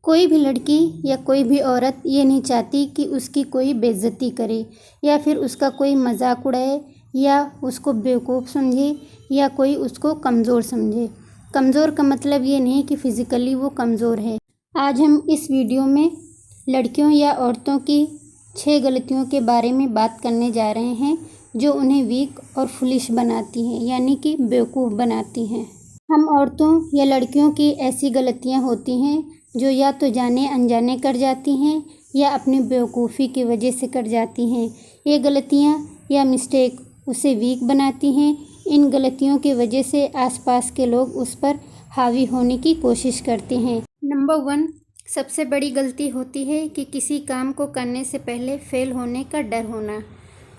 कोई भी लड़की या कोई भी औरत ये नहीं चाहती कि उसकी कोई बेइज्जती करे या फिर उसका कोई मजाक उड़ाए या उसको बेवकूफ़ समझे या कोई उसको कमज़ोर समझे। कमज़ोर का मतलब ये नहीं कि फ़िज़िकली वो कमज़ोर है। आज हम इस वीडियो में लड़कियों या औरतों की 6 गलतियों के बारे में बात करने जा रहे हैं जो उन्हें वीक और फुलिश बनाती हैं, यानी कि बेवकूफ़ बनाती हैं। हम औरतों या लड़कियों की ऐसी गलतियां होती हैं जो या तो जाने अनजाने कर जाती हैं या अपनी बेवकूफ़ी की वजह से कर जाती हैं। ये गलतियां या मिस्टेक उसे वीक बनाती हैं। इन गलतियों की वजह से आसपास के लोग उस पर हावी होने की कोशिश करते हैं। नंबर 1, सबसे बड़ी गलती होती है कि किसी काम को करने से पहले फेल होने का डर होना।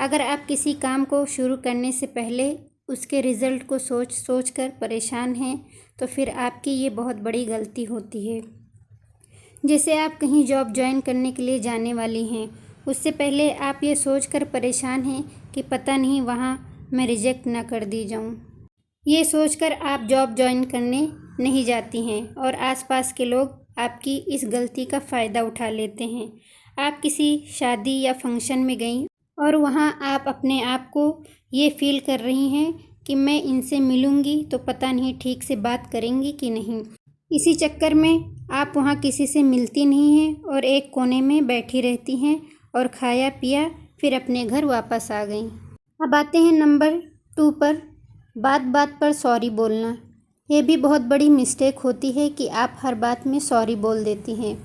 अगर आप किसी काम को शुरू करने से पहले उसके रिज़ल्ट को सोच कर परेशान हैं तो फिर आपकी ये बहुत बड़ी गलती होती है। जैसे आप कहीं जॉब ज्वाइन करने के लिए जाने वाली हैं, उससे पहले आप ये सोचकर परेशान हैं कि पता नहीं वहाँ मैं रिजेक्ट ना कर दी जाऊँ। ये सोचकर आप जॉब ज्वाइन करने नहीं जाती हैं और आसपास के लोग आपकी इस गलती का फ़ायदा उठा लेते हैं। आप किसी शादी या फंक्शन में गई और वहाँ आप अपने आप को ये फ़ील कर रही हैं कि मैं इनसे मिलूँगी तो पता नहीं ठीक से बात करेंगी कि नहीं। इसी चक्कर में आप वहाँ किसी से मिलती नहीं हैं और एक कोने में बैठी रहती हैं और खाया पिया फिर अपने घर वापस आ गई। अब आते हैं नंबर 2 पर, बात बात पर सॉरी बोलना। ये भी बहुत बड़ी मिस्टेक होती है कि आप हर बात में सॉरी बोल देती हैं।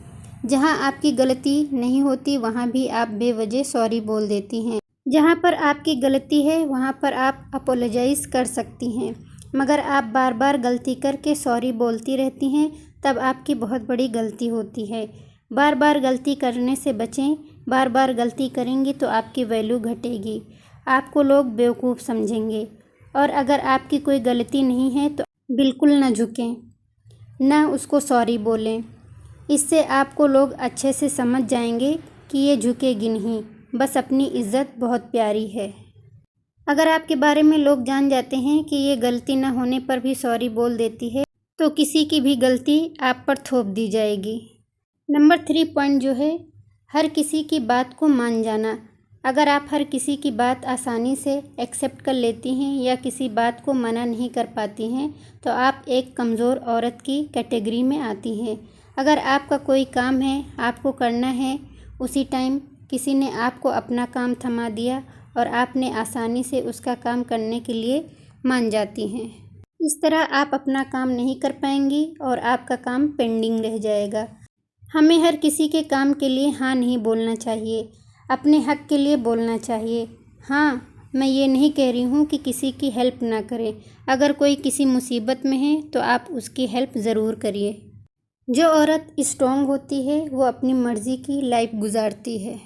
जहाँ आपकी गलती नहीं होती वहाँ भी आप बेवजह सॉरी बोल देती हैं। जहाँ पर आपकी गलती है वहाँ पर आप अपोलोजाइज़ कर सकती हैं, मगर आप बार बार गलती करके सॉरी बोलती रहती हैं, तब आपकी बहुत बड़ी गलती होती है। बार बार गलती करने से बचें। बार बार गलती करेंगी तो आपकी वैल्यू घटेगी, आपको लोग बेवकूफ़ समझेंगे। और अगर आपकी कोई गलती नहीं है तो बिल्कुल ना झुकें, ना उसको सॉरी बोलें। इससे आपको लोग अच्छे से समझ जाएंगे कि ये झुकेगी नहीं, बस अपनी इज़्ज़त बहुत प्यारी है। अगर आपके बारे में लोग जान जाते हैं कि ये गलती ना होने पर भी सॉरी बोल देती है तो किसी की भी गलती आप पर थोप दी जाएगी। नंबर 3 पॉइंट जो है, हर किसी की बात को मान जाना। अगर आप हर किसी की बात आसानी से एक्सेप्ट कर लेती हैं या किसी बात को मना नहीं कर पाती हैं तो आप एक कमज़ोर औरत की कैटेगरी में आती हैं। अगर आपका कोई काम है, आपको करना है, उसी टाइम किसी ने आपको अपना काम थमा दिया और आपने आसानी से उसका काम करने के लिए मान जाती हैं। इस तरह आप अपना काम नहीं कर पाएंगी और आपका काम पेंडिंग रह जाएगा। हमें हर किसी के काम के लिए हाँ नहीं बोलना चाहिए, अपने हक के लिए बोलना चाहिए। हाँ, मैं ये नहीं कह रही हूँ कि किसी की हेल्प ना करें। अगर कोई किसी मुसीबत में है तो आप उसकी हेल्प ज़रूर करिए। जो औरत स्ट्रॉन्ग होती है वो अपनी मर्ज़ी की लाइफ गुजारती है,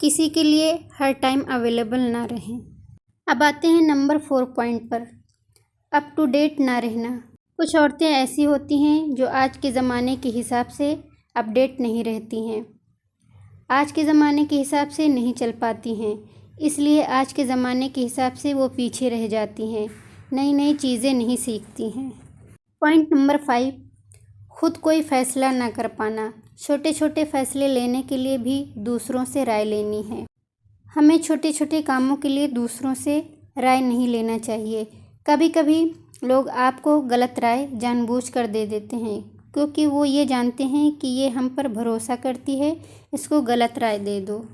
किसी के लिए हर टाइम अवेलेबल ना रहें। अब आते हैं नंबर 4 पॉइंट पर, अप टू डेट ना रहना। कुछ औरतें ऐसी होती हैं जो आज के ज़माने के हिसाब से अपडेट नहीं रहती हैं, आज के ज़माने के हिसाब से नहीं चल पाती हैं, इसलिए आज के ज़माने के हिसाब से वो पीछे रह जाती हैं, नई नई चीज़ें नहीं सीखती हैं। पॉइंट नंबर 5, खुद कोई फ़ैसला ना कर पाना। छोटे छोटे फ़ैसले लेने के लिए भी दूसरों से राय लेनी है। हमें छोटे छोटे कामों के लिए दूसरों से राय नहीं लेना चाहिए। कभी कभी लोग आपको गलत राय जानबूझकर दे देते हैं क्योंकि वो ये जानते हैं कि ये हम पर भरोसा करती है, इसको गलत राय दे दो।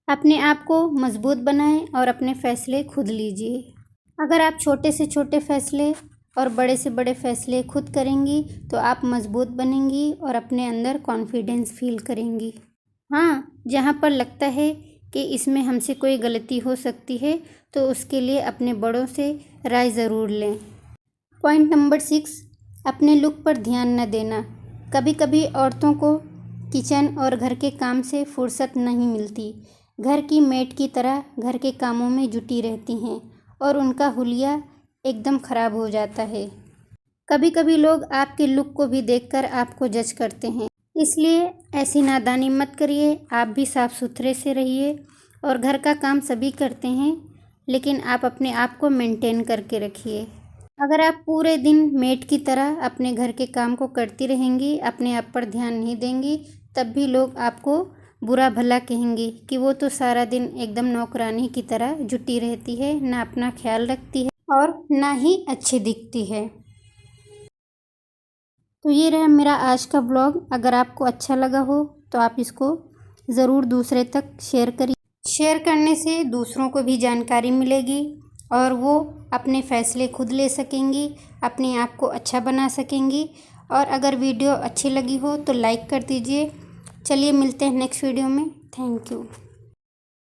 अपने आप को मजबूत बनाएं और अपने फ़ैसले खुद लीजिए। अगर आप छोटे से छोटे फ़ैसले और बड़े से बड़े फ़ैसले खुद करेंगी तो आप मजबूत बनेंगी और अपने अंदर कॉन्फिडेंस फील करेंगी। हाँ, जहाँ पर लगता है कि इसमें हमसे कोई गलती हो सकती है तो उसके लिए अपने बड़ों से राय ज़रूर लें। पॉइंट नंबर 6, अपने लुक पर ध्यान न देना। कभी कभी औरतों को किचन और घर के काम से फुर्सत नहीं मिलती, घर की मेड की तरह घर के कामों में जुटी रहती हैं और उनका हुलिया एकदम ख़राब हो जाता है। कभी कभी लोग आपके लुक को भी देखकर आपको जज करते हैं, इसलिए ऐसी नादानी मत करिए। आप भी साफ़ सुथरे से रहिए और घर का काम सभी करते हैं, लेकिन आप अपने आप को मेंटेन करके रखिए। अगर आप पूरे दिन मेड की तरह अपने घर के काम को करती रहेंगी, अपने आप पर ध्यान नहीं देंगी, तब भी लोग आपको बुरा भला कहेंगे कि वो तो सारा दिन एकदम नौकरानी की तरह जुटी रहती है, ना अपना ख्याल रखती है और ना ही अच्छी दिखती है। तो ये रहा मेरा आज का व्लॉग। अगर आपको अच्छा लगा हो तो आप इसको ज़रूर दूसरे तक शेयर करिए। शेयर करने से दूसरों को भी जानकारी मिलेगी और वो अपने फ़ैसले खुद ले सकेंगी, अपने आप को अच्छा बना सकेंगी। और अगर वीडियो अच्छी लगी हो तो लाइक कर दीजिए। चलिए मिलते हैं नेक्स्ट वीडियो में। Thank you.